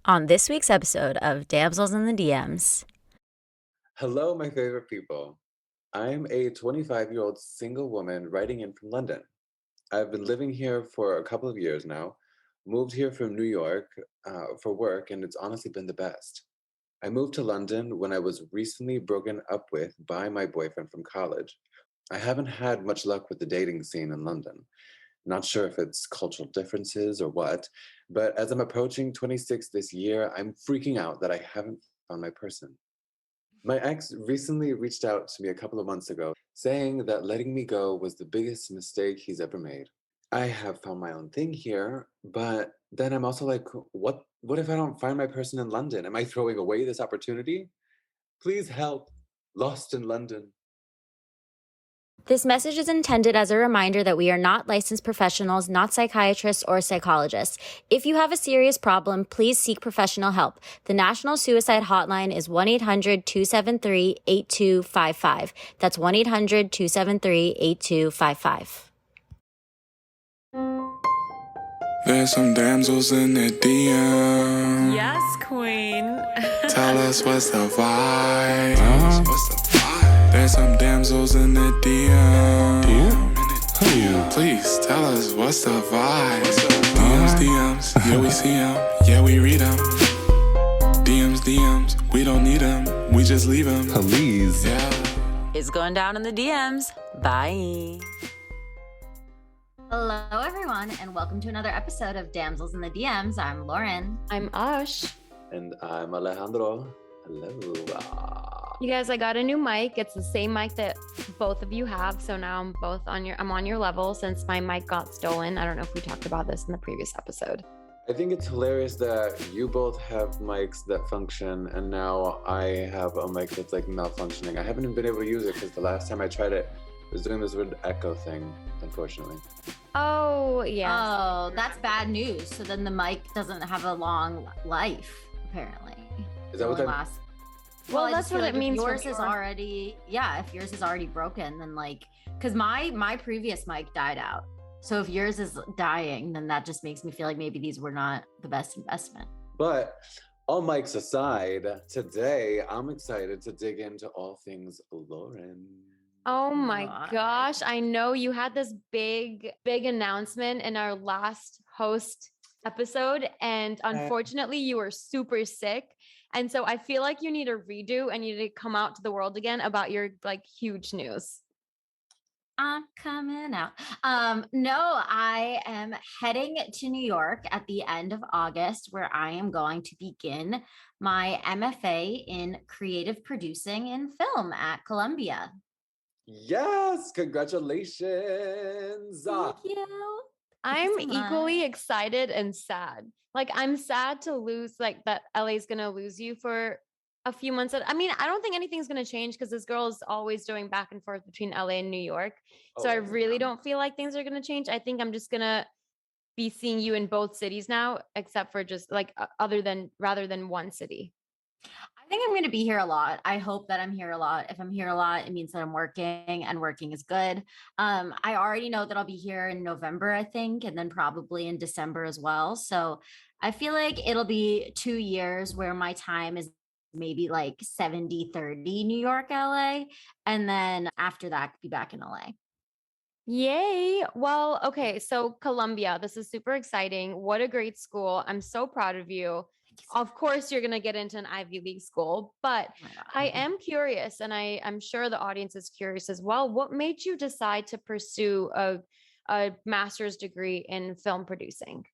on this week's episode of Damsels in the DMs. Hello, my favorite people. I'm a 25-year-old single woman writing in from London. I've been living here for a couple of years now, moved here from New York for work, and it's honestly been the best. I moved to London when I was recently broken up with by my boyfriend from college. I haven't had much luck with the dating scene in London. Not sure if it's cultural differences or what, but as I'm approaching 26 this year, I'm freaking out that I haven't found my person. My ex recently reached out to me a couple of months ago, saying that letting me go was the biggest mistake he's ever made. I have found my own thing here, but then I'm also like, what if I don't find my person in London? Am I throwing away this opportunity? Please help. Lost in London. This message is intended as a reminder that we are not licensed professionals, not psychiatrists or psychologists. If you have a serious problem, please seek professional help. The National Suicide Hotline is 1-800-273-8255. That's 1-800-273-8255. There's some damsels in the DM. Yes, queen. Tell us what's the vibe. There's some damsels in the DM. Please tell us what's the vibe. DMs, yeah we see them, yeah we read them. DMs, we don't need them, we just leave them. Please. Yeah. It's going down in the DMs. Bye. Hello, everyone, and welcome to another episode of Damsels in the DMs. I'm Lauren. I'm Ush. And I'm Alejandro. Hello. You guys, I got a new mic. It's the same mic that both of you have. So now I'm on your level since my mic got stolen. I don't know if we talked about this in the previous episode. I think it's hilarious that you both have mics that function, and now I have a mic that's like malfunctioning. I haven't even been able to use it because the last time I tried it, it was doing this weird echo thing, unfortunately. Oh, yeah. Oh, that's bad news. So then the mic doesn't have a long life, apparently. Is that what that lasts? Well, I that's just feel what like it means. If yours is already, if yours is already broken, then because my previous mic died out. So if yours is dying, then that just makes me feel like maybe these were not the best investment. But all mics aside, today I'm excited to dig into all things Lauren. Oh my gosh. I know you had this big announcement in our last host episode, and unfortunately you were super sick. And so I feel like you need a redo and you need to come out to the world again about your huge news. I'm coming out. No, I am heading to New York at the end of August, where I am going to begin my MFA in creative producing in film at Columbia. Yes, congratulations. Thank you. I'm so equally much. excited and sad. I'm sad to lose, that LA's going to lose you for a few months. I mean, I don't think anything's going to change because this girl is always doing back and forth between LA and New York. So I really don't feel like things are going to change. I think I'm just going to be seeing you in both cities now, except for just rather than one city. I think I'm going to be here a lot. I hope that I'm here a lot. If I'm here a lot, it means that I'm working, and working is good. I already know that I'll be here in November, I think, and then probably in December as well. So I feel like it'll be 2 years where my time is maybe 70-30 New York, LA. And then after that, be back in LA. Yay. Well, okay. So Columbia, this is super exciting. What a great school. I'm so proud of you. Of course, you're going to get into an Ivy League school, but I am curious, and I'm sure the audience is curious as well. What made you decide to pursue a master's degree in film producing?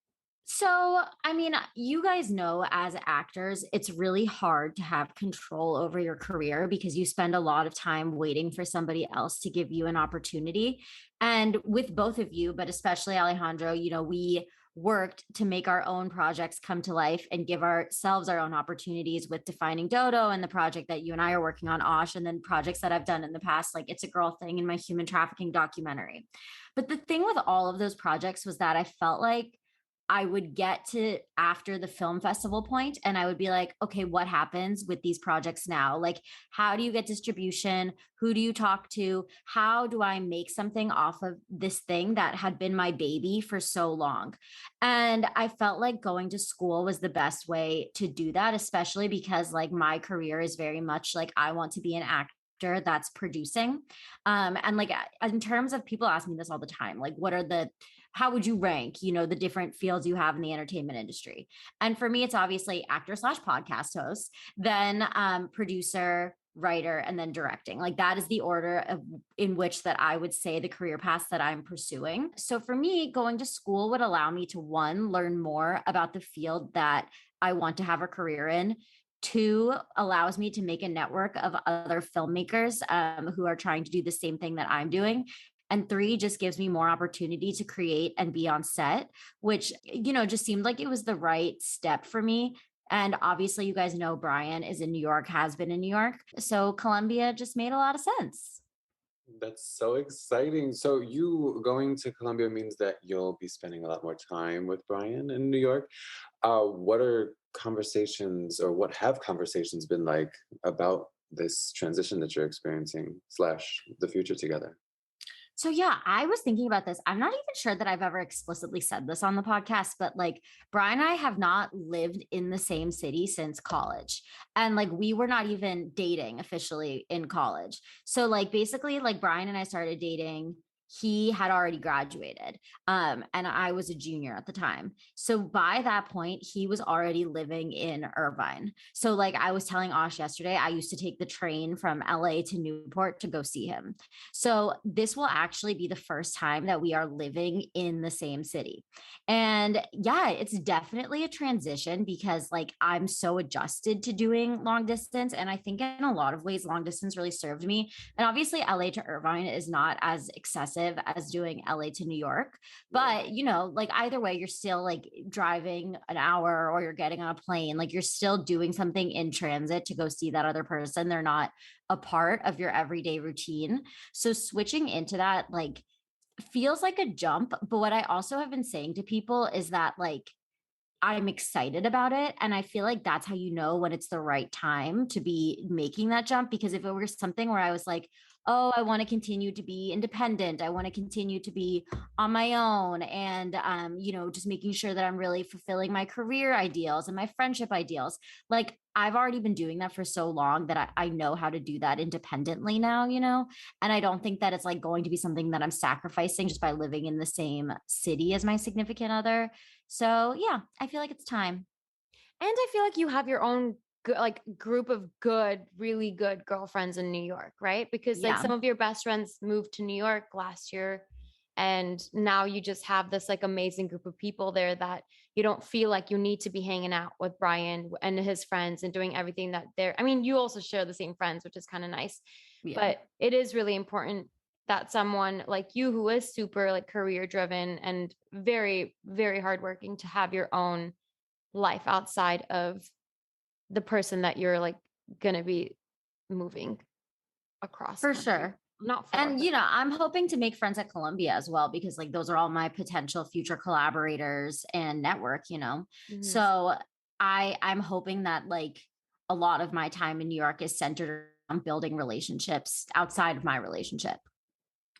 So, I mean, you guys know as actors, it's really hard to have control over your career because you spend a lot of time waiting for somebody else to give you an opportunity. And with both of you, but especially Alejandro, we worked to make our own projects come to life and give ourselves our own opportunities with Defining Dodo and the project that you and I are working on, Osh, and then projects that I've done in the past, like It's a Girl Thing and my human trafficking documentary. But the thing with all of those projects was that I felt like I would get to after the film festival point and I would be like, okay, what happens with these projects now? Like, how do you get distribution? Who do you talk to? How do I make something off of this thing that had been my baby for so long? And I felt like going to school was the best way to do that, especially because like my career is very much like I want to be an actor that's producing. And like in terms of people ask me this all the time, like what are the how would you rank, the different fields you have in the entertainment industry? And for me, it's obviously actor slash podcast host, then producer, writer, and then directing. Like that is the order in which that I would say the career paths that I'm pursuing. So for me, going to school would allow me to one, learn more about the field that I want to have a career in. Two, allows me to make a network of other filmmakers who are trying to do the same thing that I'm doing. And three, just gives me more opportunity to create and be on set, which, just seemed like it was the right step for me. And obviously, you guys know Brian is in New York, has been in New York. So Columbia just made a lot of sense. That's so exciting. So you going to Columbia means that you'll be spending a lot more time with Brian in New York. What are conversations or what have conversations been like about this transition that you're experiencing slash the future together? So yeah, I was thinking about this. I'm not even sure that I've ever explicitly said this on the podcast, but like Brian and I have not lived in the same city since college. And like we were not even dating officially in college. So like basically like Brian and I started dating. He had already graduated. And I was a junior at the time. So by that point, he was already living in Irvine. So like I was telling Osh yesterday, I used to take the train from LA to Newport to go see him. So this will actually be the first time that we are living in the same city. And yeah, it's definitely a transition because like I'm so adjusted to doing long distance. And I think in a lot of ways, long distance really served me. And obviously, LA to Irvine is not as excessive as doing LA to New York. But, like either way, you're still like driving an hour or you're getting on a plane, like you're still doing something in transit to go see that other person. They're not a part of your everyday routine. So switching into that, like, feels like a jump. But what I also have been saying to people is that, like, I'm excited about it. And I feel like that's how you know when it's the right time to be making that jump. Because if it were something where I was like, oh, I want to continue to be independent, I want to continue to be on my own and, just making sure that I'm really fulfilling my career ideals and my friendship ideals. Like I've already been doing that for so long that I know how to do that independently now, and I don't think that it's like going to be something that I'm sacrificing just by living in the same city as my significant other. So yeah, I feel like it's time. And I feel like you have your own group of good, really good girlfriends in New York, right? Because like Yeah. some of your best friends moved to New York last year, and now you just have this like amazing group of people there that you don't feel like you need to be hanging out with Brian and his friends and doing everything that they're. I mean, you also share the same friends, which is kind of nice, Yeah. but it is really important that someone like you who is super like career driven and very, very hardworking to have your own life outside of the person that you're like gonna be moving across For country. sure. Not for, And I'm hoping to make friends at Columbia as well because like those are all my potential future collaborators and network. Mhm. So I'm hoping that like a lot of my time in New York is centered on building relationships outside of my relationship.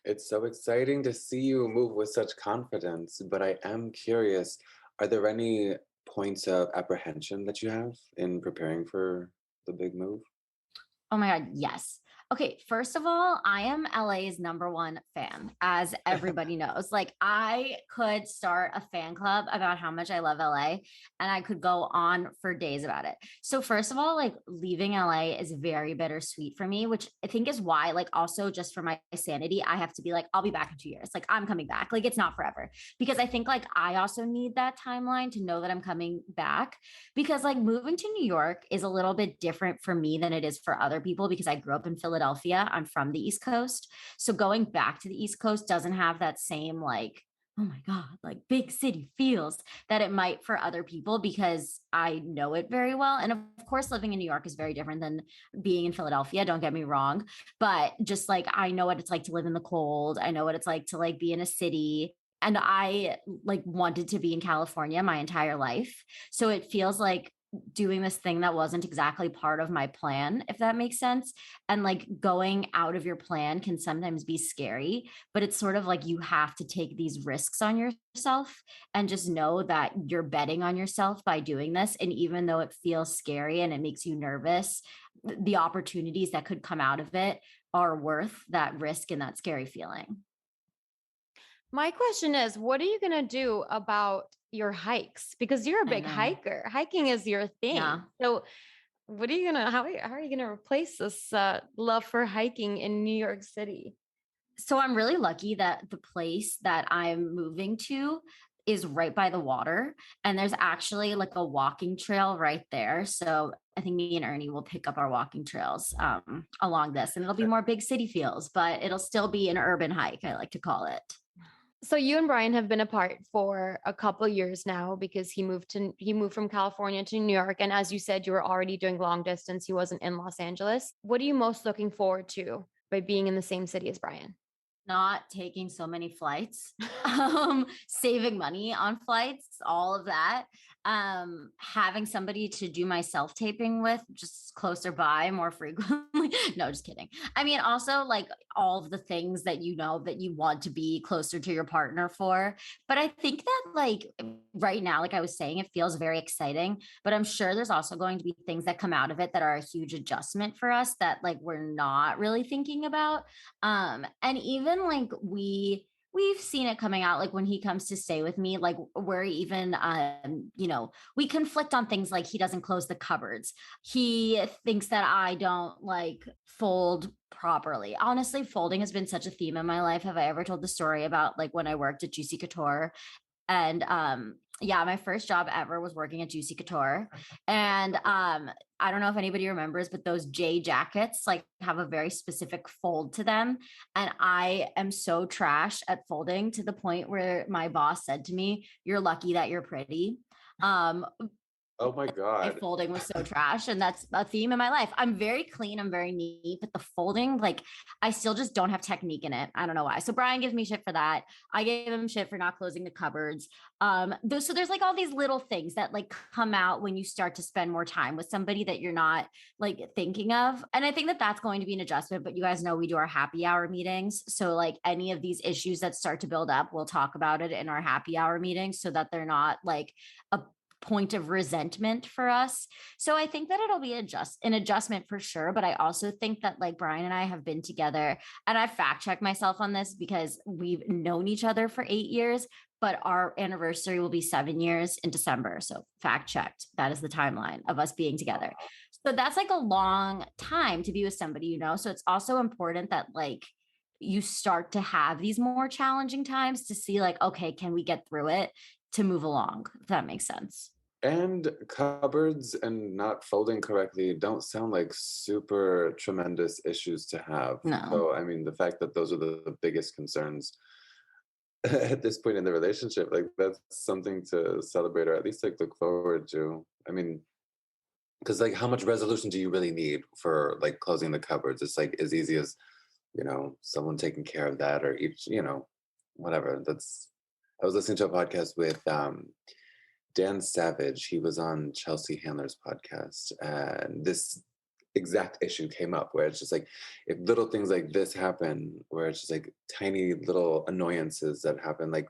It's so exciting to see you move with such confidence, but I am curious, are there any points of apprehension that you have in preparing for the big move? Oh my God, yes. Okay, first of all, I am LA's number one fan, as everybody knows. Like, I could start a fan club about how much I love LA, and I could go on for days about it. So, first of all, like, leaving LA is very bittersweet for me, which I think is why, like, also just for my sanity, I have to be like, I'll be back in 2 years. Like, I'm coming back. Like, it's not forever. Because I think, like, I also need that timeline to know that I'm coming back. Because, like, moving to New York is a little bit different for me than it is for other people because I grew up in Philadelphia. I'm from the East Coast. So going back to the East Coast doesn't have that same like, oh my God, like big city feels that it might for other people because I know it very well. And of course, living in New York is very different than being in Philadelphia. Don't get me wrong. But just like I know what it's like to live in the cold. I know what it's like to like be in a city and I like wanted to be in California my entire life. So it feels like doing this thing that wasn't exactly part of my plan, if that makes sense. And like going out of your plan can sometimes be scary, but it's sort of like you have to take these risks on yourself and just know that you're betting on yourself by doing this. And even though it feels scary and it makes you nervous, the opportunities that could come out of it are worth that risk and that scary feeling. My question is, what are you going to do about your hikes? Because you're a I big know. hiker. Hiking is your thing. Yeah. So what are you going to, how are you going to replace this love for hiking in New York City? So I'm really lucky that the place that I'm moving to is right by the water. And there's actually like a walking trail right there. So I think me and Ernie will pick up our walking trails along this, and it'll be more big city feels, but it'll still be an urban hike, I like to call it. So you and Brian have been apart for a couple years now because he moved from California to New York, and as you said, you were already doing long distance. He wasn't in Los Angeles. What are you most looking forward to by being in the same city as Brian? Not taking so many flights, saving money on flights, all of that. Having somebody to do my self-taping with just closer by more frequently. No, just kidding. I mean, also like all of the things that you know that you want to be closer to your partner for. But I think that like right now, like I was saying, it feels very exciting, but I'm sure there's also going to be things that come out of it that are a huge adjustment for us that like we're not really thinking about. And even like we've seen it coming out like when he comes to stay with me, like we're even we conflict on things like he doesn't close the cupboards. He thinks that I don't like fold properly. Honestly, folding has been such a theme in my life. Have I ever told the story about like when I worked at Juicy Couture? And yeah, my first job ever was working at Juicy Couture. And I don't know if anybody remembers, but those J jackets like have a very specific fold to them. And I am so trash at folding to the point where my boss said to me, "You're lucky that you're pretty." Um, Oh my my God. folding was so trash, and that's a theme in my life. I'm very clean, I'm very neat, but the folding, like I still just don't have technique in it. I don't know why. So Brian gives me shit for that. I gave him shit for not closing the cupboards. So there's like all these little things that like come out when you start to spend more time with somebody that you're not like thinking of. And I think that that's going to be an adjustment, but you guys know we do our happy hour meetings. So like any of these issues that start to build up, we'll talk about it in our happy hour meetings so that they're not like a point of resentment for us. So I think that it'll be an adjustment for sure. But I also think that like Brian and I have been together, and I fact checked myself on this because we've known each other for 8 years, but our anniversary will be 7 years in December. So fact checked. That is the timeline of us being together. So that's like a long time to be with somebody, you know? So it's also important that like you start to have these more challenging times to see like, okay, can we get through it to move along, if that makes sense. And cupboards and not folding correctly don't sound like super tremendous issues to have. No. So, I mean, the fact that those are the biggest concerns at this point in the relationship, like that's something to celebrate or at least like look forward to. I mean, because like how much resolution do you really need for like closing the cupboards? It's like as easy as, someone taking care of that or each, whatever. I was listening to a podcast with Dan Savage. He was on Chelsea Handler's podcast, and this exact issue came up where it's just like if little things like this happen, where it's just like tiny little annoyances that happen, like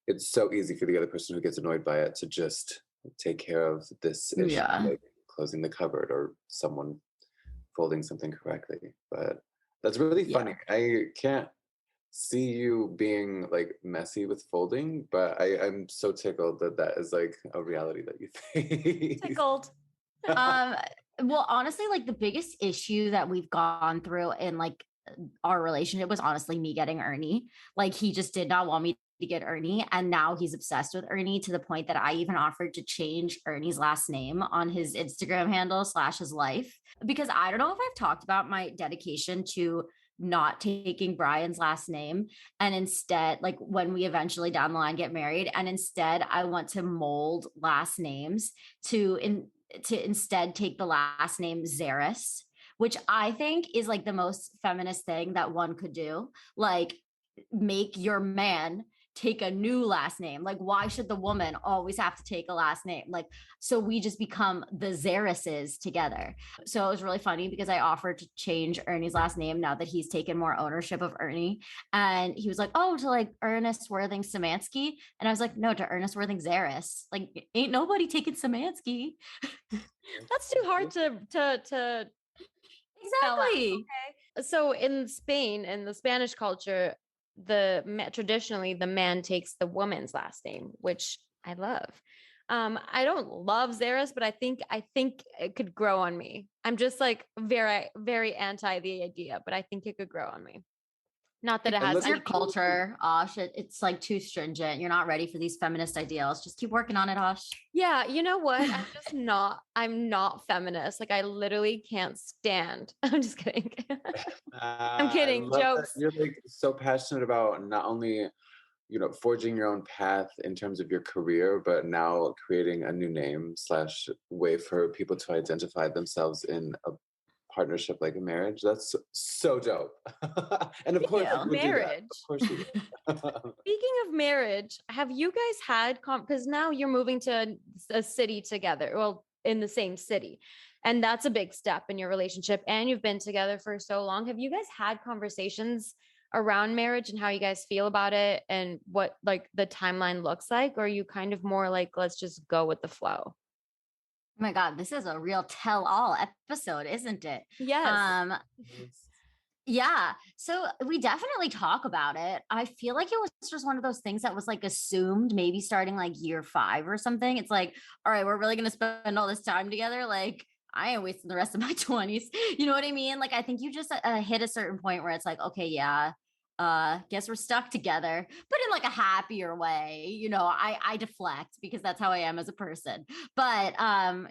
it's so easy for the other person who gets annoyed by it to just take care of this issue, Yeah. like closing the cupboard or someone folding something correctly. But that's really funny. Yeah. I can't see you being like messy with folding, but I'm so tickled that that is like a reality that you think. Tickled. Um, well, honestly, like the biggest issue that we've gone through in like our relationship was honestly me getting Ernie. Like he just did not want me to get Ernie. And now he's obsessed with Ernie to the point that I even offered to change Ernie's last name on his Instagram handle / his life. Because I don't know if I've talked about my dedication to not taking Brian's last name and instead like when we eventually down the line get married, and instead I want to mold last names to instead take the last name Zaris, which I think is like the most feminist thing that one could do. Like make your man take a new last name? Like, why should the woman always have to take a last name? Like, so we just become the Zarises together. So it was really funny because I offered to change Ernie's last name now that he's taken more ownership of Ernie. And he was like, oh, to like Ernest Worthing Samansky. And I was like, no, to Ernest Worthing Zaris. Like, ain't nobody taking Samansky. That's too hard to Exactly. Okay. So in Spain, in the Spanish culture, traditionally the man takes the woman's last name, which I love. I don't love Zaris, but I think it could grow on me. I'm just like very, very anti the idea, but I think it could grow on me. Not that it has It's your anything- culture, Osh. It's like too stringent. You're not ready for these feminist ideals. Just keep working on it, Osh. Yeah, you know what? I'm not feminist. Like I literally can't stand. I'm just kidding. I'm kidding. I love that Jokes. you're like so passionate about not only, forging your own path in terms of your career, but now creating a new name / way for people to identify themselves in a partnership like a marriage. That's so dope. And of course, Yeah. you would do that. Marriage. Of course you would. Speaking of marriage, have you guys had because now you're moving to a city together, well, in the same city, and that's a big step in your relationship, and you've been together for so long. Have you guys had conversations around marriage and how you guys feel about it and what like the timeline looks like? Or are you kind of more like, let's just go with the flow? Oh my God, this is a real tell-all episode, isn't it? Yes. Yeah. So we definitely talk about it. I feel like it was just one of those things that was like assumed maybe starting like year 5 or something. It's like, all right, we're really going to spend all this time together. Like, I ain't wasting the rest of my 20s. You know what I mean? Like, I think you just hit a certain point where it's like, okay, yeah, guess we're stuck together, but in like a happier way. I deflect because that's how I am as a person. But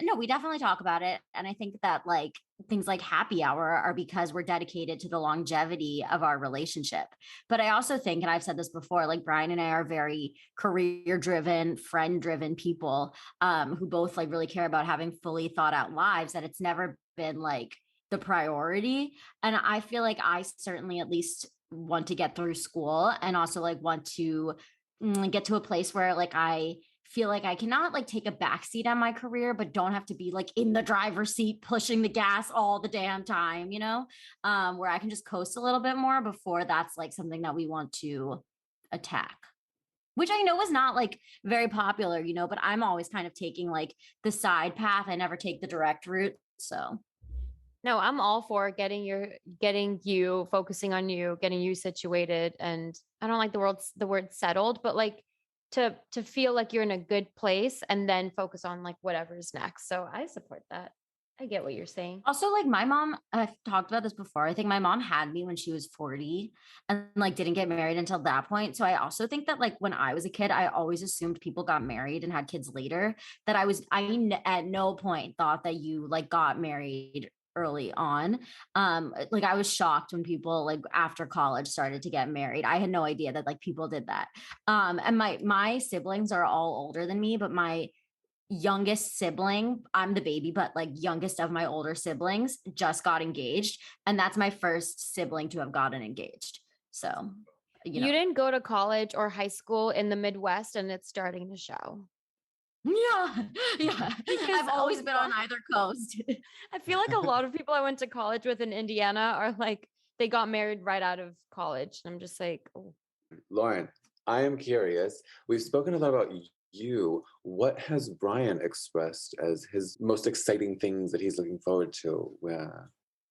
no, we definitely talk about it. And I think that like things like happy hour are because we're dedicated to the longevity of our relationship. But I also think, and I've said this before, like Brian and I are very career driven, friend driven people who both like really care about having fully thought out lives, that it's never been like the priority. And I feel like I certainly at least want to get through school and also like want to get to a place where like I feel like I cannot like take a backseat on my career, but don't have to be like in the driver's seat, pushing the gas all the damn time, where I can just coast a little bit more before that's like something that we want to attack, which I know is not like very popular, but I'm always kind of taking like the side path. I never take the direct route. So No, I'm all for getting you focusing on you, getting you situated. And I don't like the word settled, but like to feel like you're in a good place and then focus on like whatever's next. So I support that. I get what you're saying. also, like my mom, I've talked about this before. I think my mom had me when she was 40 and like didn't get married until that point. So I also think that like when I was a kid, I always assumed people got married and had kids later. That at no point thought that you like got married early on. Like I was shocked when people like after college started to get married. I had no idea that like people did that. And my siblings are all older than me, but my youngest sibling, I'm the baby, but like youngest of my older siblings just got engaged. And that's my first sibling to have gotten engaged. So, You didn't go to college or high school in the Midwest and it's starting to show. Yeah. I've always been on either coast. I feel like a lot of people I went to college with in Indiana are like, they got married right out of college. And I'm just like, oh. Lauren, I am curious. We've spoken a lot about you. What has Brian expressed as his most exciting things that he's looking forward to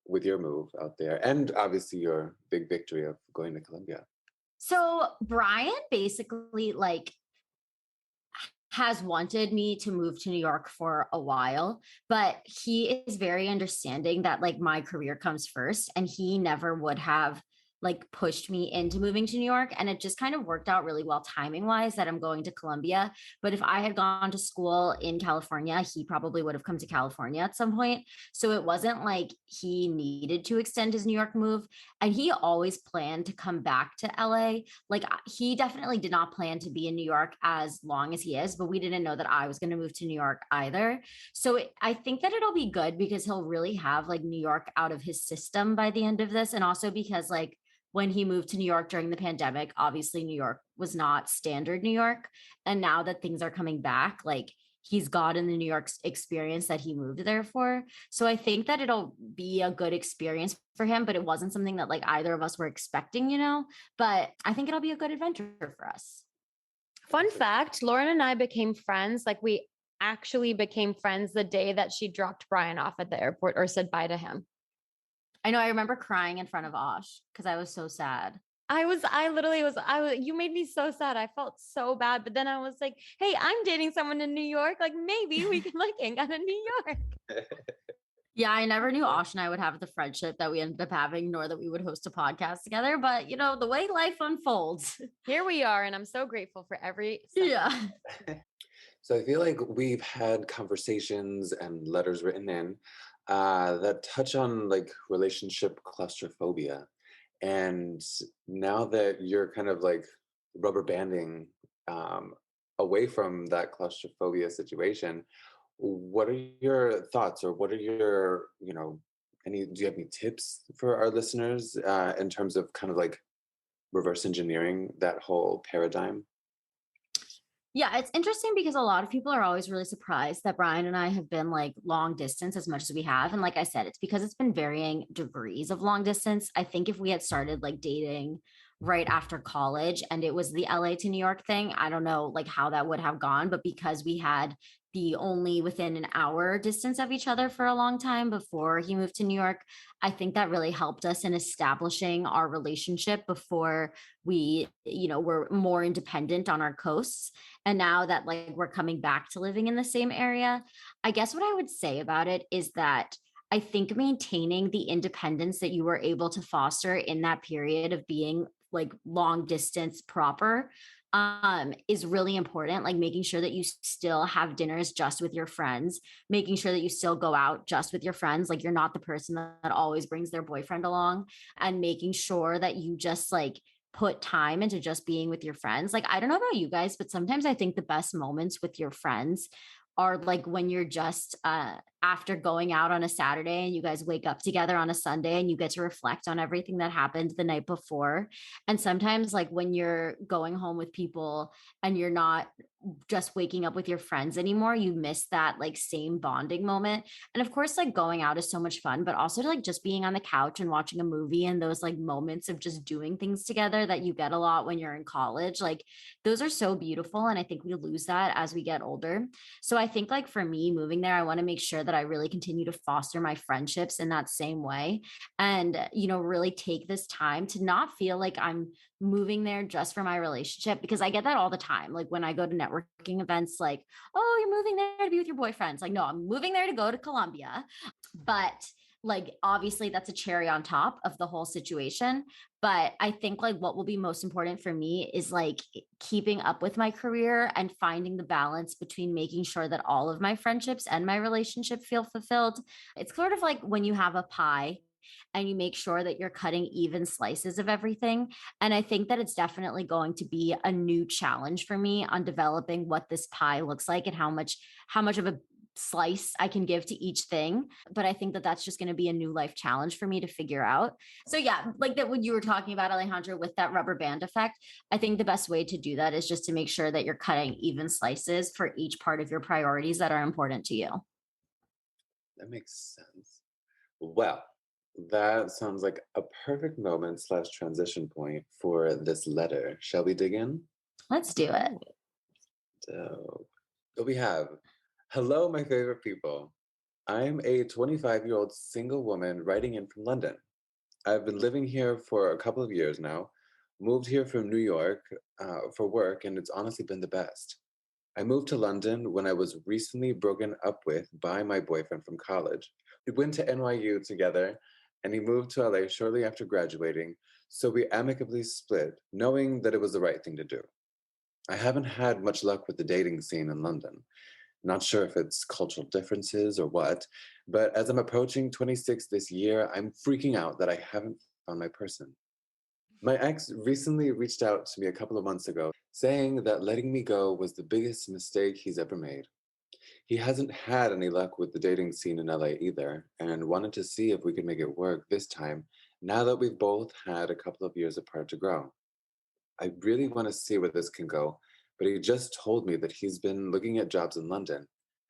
with your move out there? And obviously your big victory of going to Columbia. So Brian basically like has wanted me to move to New York for a while, but he is very understanding that like my career comes first, and he never would have like pushed me into moving to New York. And it just kind of worked out really well timing wise that I'm going to Columbia. But if I had gone to school in California, he probably would have come to California at some point. So it wasn't like he needed to extend his New York move. And he always planned to come back to LA. Like he definitely did not plan to be in New York as long as he is, but we didn't know that I was going to move to New York either. So I think that it'll be good because he'll really have like New York out of his system by the end of this. And also because like, when he moved to New York during the pandemic, obviously New York was not standard New York. And now that things are coming back, like he's gotten the New York experience that he moved there for. So I think that it'll be a good experience for him, but it wasn't something that like either of us were expecting, but I think it'll be a good adventure for us. Fun fact, Lauren and I became friends. Like we actually became friends the day that she dropped Brian off at the airport or said bye to him. I know I remember crying in front of Osh because I was so sad. You made me so sad. I felt so bad. But then I was like, hey, I'm dating someone in New York. Like maybe we can like hang out in New York. Yeah, I never knew Osh and I would have the friendship that we ended up having, nor that we would host a podcast together. But the way life unfolds. Here we are. And I'm so grateful for every second. Yeah. So I feel like we've had conversations and letters written in that touch on like relationship claustrophobia. And now that you're kind of like rubber banding away from that claustrophobia situation, what are your thoughts, or what are your, do you have any tips for our listeners in terms of kind of like reverse engineering that whole paradigm? Yeah, it's interesting because a lot of people are always really surprised that Brian and I have been like long distance as much as we have. And like I said, it's because it's been varying degrees of long distance. I think if we had started like dating right after college and it was the LA to New York thing, I don't know like how that would have gone. But because we had the only within an hour distance of each other for a long time before he moved to New York, I think that really helped us in establishing our relationship before we, were more independent on our coasts. And now that like we're coming back to living in the same area, I guess what I would say about it is that I think maintaining the independence that you were able to foster in that period of being like long distance proper is really important. Like making sure that you still have dinners just with your friends, making sure that you still go out just with your friends. Like you're not the person that always brings their boyfriend along, and making sure that you just like put time into just being with your friends. Like, I don't know about you guys, but sometimes I think the best moments with your friends are like when you're just after going out on a Saturday and you guys wake up together on a Sunday and you get to reflect on everything that happened the night before. And sometimes like when you're going home with people and you're not just waking up with your friends anymore, you miss that like same bonding moment. And of course, like going out is so much fun, but also like just being on the couch and watching a movie and those like moments of just doing things together that you get a lot when you're in college, like those are so beautiful. And I think we lose that as we get older. So I think like for me moving there, I want to make sure that I really continue to foster my friendships in that same way, and, really take this time to not feel like I'm moving there just for my relationship, because I get that all the time. Like when I go to networking events, like, oh, you're moving there to be with your boyfriends. Like, no, I'm moving there to go to Colombia. But like, obviously that's a cherry on top of the whole situation. But I think like what will be most important for me is like keeping up with my career and finding the balance between making sure that all of my friendships and my relationship feel fulfilled. It's sort of like when you have a pie and you make sure that you're cutting even slices of everything. And I think that it's definitely going to be a new challenge for me on developing what this pie looks like and how much of a slice I can give to each thing. But I think that that's just going to be a new life challenge for me to figure out. So yeah, like that what you were talking about, Alejandra, with that rubber band effect, I think the best way to do that is just to make sure that you're cutting even slices for each part of your priorities that are important to you. That makes sense. Well, that sounds like a perfect moment / transition point for this letter. Shall we dig in? Let's do it. So we have, hello, my favorite people. I'm a 25-year-old single woman writing in from London. I've been living here for a couple of years now, moved here from New York for work, and it's honestly been the best. I moved to London when I was recently broken up with by my boyfriend from college. We went to NYU together, and he moved to LA shortly after graduating, so we amicably split, knowing that it was the right thing to do. I haven't had much luck with the dating scene in London. Not sure if it's cultural differences or what, but as I'm approaching 26 this year, I'm freaking out that I haven't found my person. My ex recently reached out to me a couple of months ago, saying that letting me go was the biggest mistake he's ever made. He hasn't had any luck with the dating scene in LA either, and wanted to see if we could make it work this time now that we've both had a couple of years apart to grow. I really want to see where this can go, but he just told me that he's been looking at jobs in London,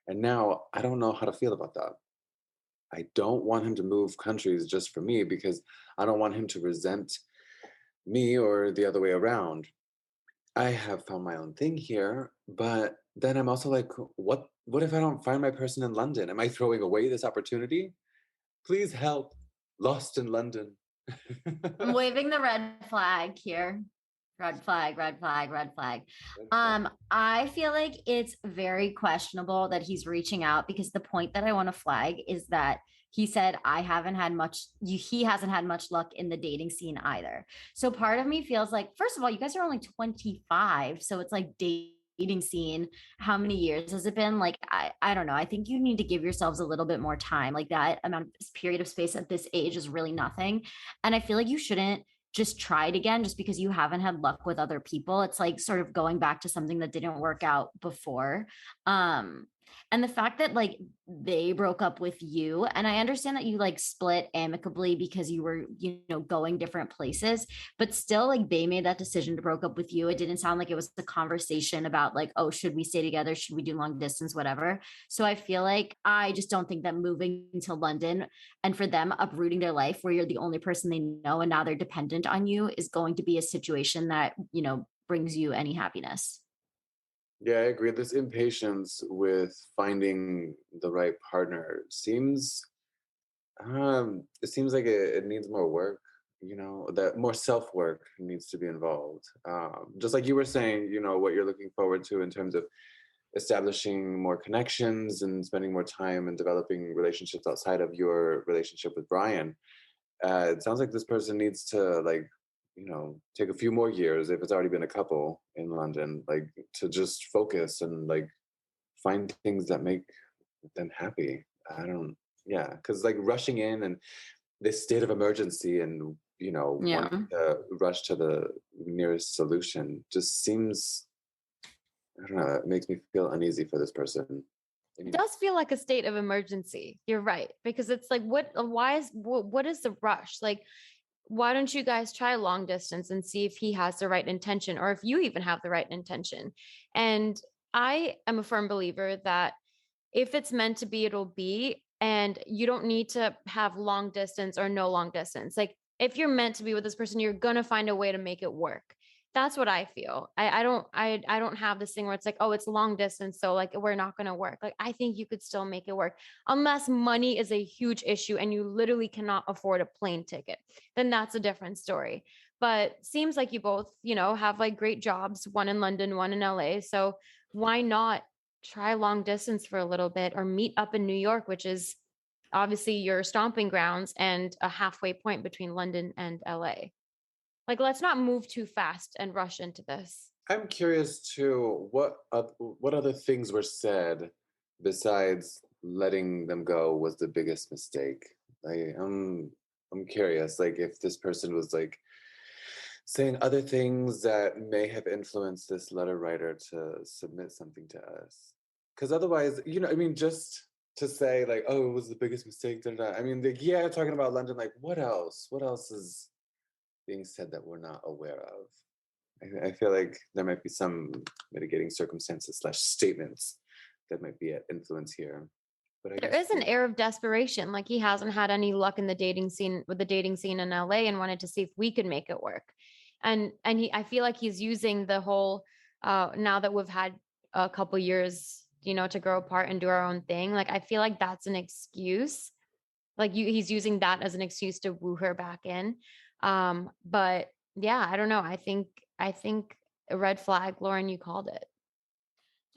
and now I don't know how to feel about that. I don't want him to move countries just for me because I don't want him to resent me or the other way around. I have found my own thing here, but then I'm also like, what if I don't find my person in London? Am I throwing away this opportunity? Please help. Lost in London. I'm waving the red flag here. Red flag, red flag, red flag. I feel like it's very questionable that he's reaching out because the point that I want to flag is that he said I haven't had much he hasn't had much luck in the dating scene either. So part of me feels like, first of all, you guys are only 25, so it's like dating scene, how many years has it been? Like I don't know. I think you need to give yourselves a little bit more time. Like that amount of period of space at this age is really nothing. And I feel like you shouldn't just try it again just because you haven't had luck with other people. It's like sort of going back to something that didn't work out before. And the fact that like they broke up with you, and I understand that you like split amicably because you were, going different places, but still like they made that decision to broke up with you. It didn't sound like it was the conversation about like, oh, should we stay together? Should we do long distance, whatever. So I feel like I just don't think that moving to London and for them uprooting their life where you're the only person they know and now they're dependent on you is going to be a situation that, brings you any happiness. Yeah, I agree. This impatience with finding the right partner it seems like it needs more work, that more self-work needs to be involved. Just like you were saying, what you're looking forward to in terms of establishing more connections and spending more time and developing relationships outside of your relationship with Brian. It sounds like this person needs to take a few more years if it's already been a couple in London, like to just focus and like find things that make them happy. I don't, yeah, because like rushing in and this state of emergency and Yeah. wanting to rush to the nearest solution just seems, I don't know, it makes me feel uneasy for this person. It does feel like a state of emergency. You're right. Because it's like, what is the rush? Like, why don't you guys try long distance and see if he has the right intention or if you even have the right intention? And I am a firm believer that if it's meant to be, it'll be. And you don't need to have long distance or no long distance. Like if you're meant to be with this person, you're gonna find a way to make it work. That's what I feel. I don't have this thing where it's like, oh, it's long distance, so like we're not gonna work. Like I think you could still make it work unless money is a huge issue and you literally cannot afford a plane ticket. Then that's a different story. But seems like you both, have like great jobs, one in London, one in LA. So why not try long distance for a little bit or meet up in New York, which is obviously your stomping grounds and a halfway point between London and LA. Like, let's not move too fast and rush into this. I'm curious too, what other things were said besides letting them go was the biggest mistake? I'm curious, like if this person was like saying other things that may have influenced this letter writer to submit something to us. Because otherwise, I mean, just to say like, oh, it was the biggest mistake. Da, da, da. I mean, like, yeah, talking about London, like, what else? What else is being said that we're not aware of? I feel like there might be some mitigating circumstances / statements that might be at influence here. But I There guess is an air of desperation, like he hasn't had any luck in the dating scene in LA and wanted to see if we could make it work. And I feel like he's using the whole now that we've had a couple years, to grow apart and do our own thing. Like I feel like that's an excuse. Like he's using that as an excuse to woo her back in. But yeah, I don't know. I think a red flag, Lauren, you called it.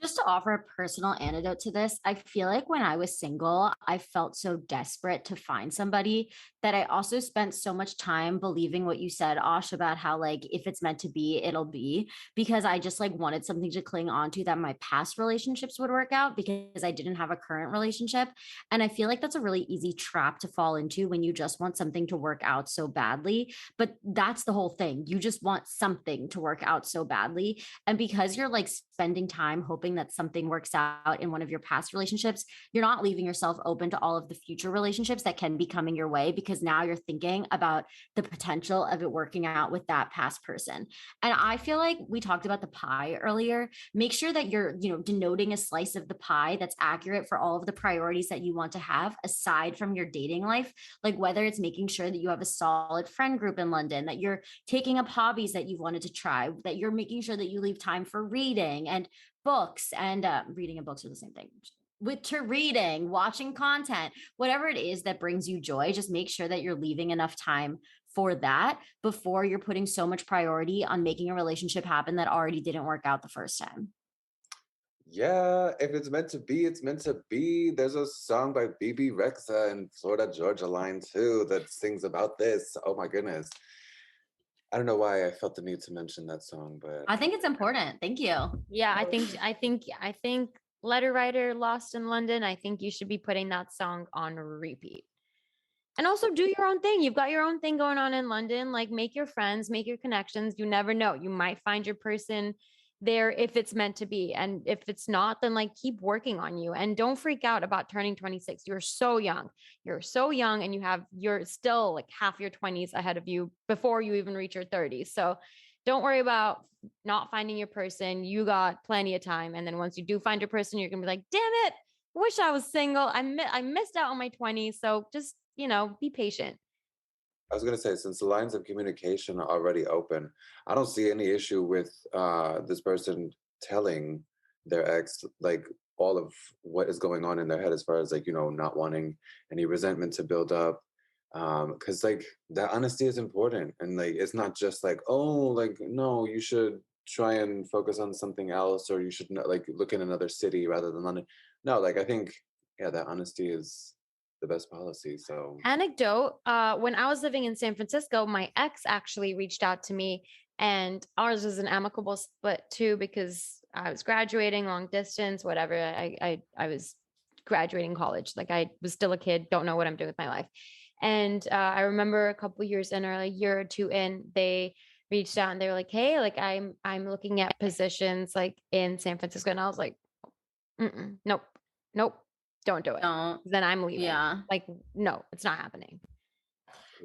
Just to offer a personal antidote to this, I feel like when I was single, I felt so desperate to find somebody that I also spent so much time believing what you said, Osh, about how like if it's meant to be, it'll be, because I just like wanted something to cling on to that my past relationships would work out because I didn't have a current relationship. And I feel like that's a really easy trap to fall into when you just want something to work out so badly. But that's the whole thing. You just want something to work out so badly. And because you're like spending time hoping that something works out in one of your past relationships, you're not leaving yourself open to all of the future relationships that can be coming your way, because now you're thinking about the potential of it working out with that past person. And I feel like we talked about the pie earlier. Make sure that you're, denoting a slice of the pie that's accurate for all of the priorities that you want to have aside from your dating life. Like whether it's making sure that you have a solid friend group in London, that you're taking up hobbies that you've wanted to try, that you're making sure that you leave time for reading and books, and reading and books are the same thing. To reading, watching content, whatever it is that brings you joy, just make sure that you're leaving enough time for that before you're putting so much priority on making a relationship happen that already didn't work out the first time. Yeah, if it's meant to be, it's meant to be. There's a song by BB Rexa and Florida Georgia Line too that sings about this. Oh my goodness. I don't know why I felt the need to mention that song, but I think it's important. Thank you. Yeah, I think Letter Writer Lost in London, I think you should be putting that song on repeat. And also do your own thing. You've got your own thing going on in London. Like make your friends, make your connections. You never know. You might find your person there if it's meant to be. And if it's not, then like keep working on you. And don't freak out about turning 26. You're so young. You're so young, and you're still like half your 20s ahead of you before you even reach your 30s. So don't worry about not finding your person. You got plenty of time. And then once you do find your person, you're gonna be like, damn it, wish I was single. I missed out on my 20s. So just, be patient. I was going to say, since the lines of communication are already open, I don't see any issue with this person telling their ex, like, all of what is going on in their head as far as, like, not wanting any resentment to build up. Because, like, that honesty is important. And, like, it's not just like, oh, like, no, you should try and focus on something else, or you should, like, look in another city rather than London. No, like, I think, yeah, that honesty is the best policy. So Anecdote, when I was living in San Francisco, my ex actually reached out to me, and ours was an amicable split too, because I was graduating long distance, whatever. I was graduating college. Like I was still a kid, don't know what I'm doing with my life. And I remember a couple years in, or a year or two in, they reached out and they were like, hey, like I'm looking at positions like in San Francisco. And I was like, nope, don't do it. Don't. Then I'm leaving. Yeah. Like, no, it's not happening.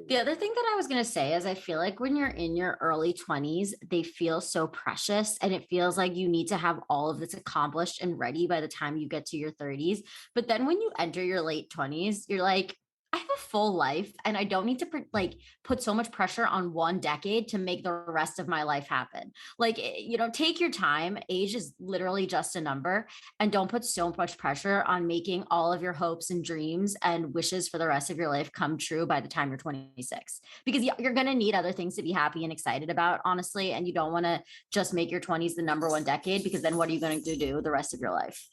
The other thing that I was going to say is I feel like when you're in your early 20s, they feel so precious, and it feels like you need to have all of this accomplished and ready by the time you get to your 30s. But then when you enter your late 20s, you're like, I have a full life, and I don't need to put so much pressure on one decade to make the rest of my life happen. Like, take your time. Age is literally just a number, and don't put so much pressure on making all of your hopes and dreams and wishes for the rest of your life come true by the time you're 26, because you're going to need other things to be happy and excited about, honestly. And you don't want to just make your 20s the number one decade, because then what are you going to do the rest of your life?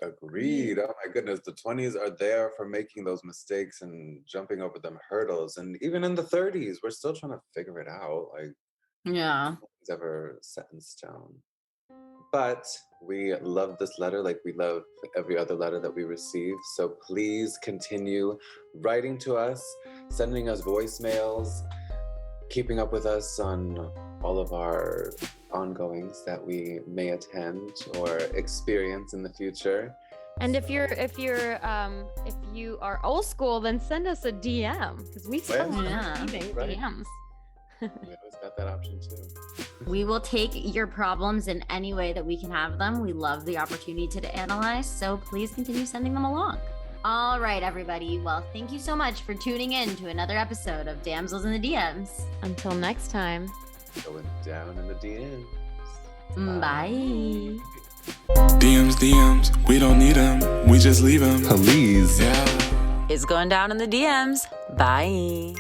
Agreed. Oh my goodness. The 20s are there for making those mistakes and jumping over them hurdles. And even in the 30s, we're still trying to figure it out. Like, yeah, nothing's ever set in stone. But we love this letter like we love every other letter that we receive. So please continue writing to us, sending us voicemails, keeping up with us on all of our ongoings that we may attend or experience in the future. And if you are old school, then send us a DM, because we still receiving DMs. We always got that option too. We will take your problems in any way that we can have them. We love the opportunity to analyze, so please continue sending them along. All right, everybody. Well, thank you so much for tuning in to another episode of Damsels in the DMs. Until next time. Going down in the DMs. Bye. DMs, we don't need them. We just leave them. Please. Yeah. It's going down in the DMs. Bye.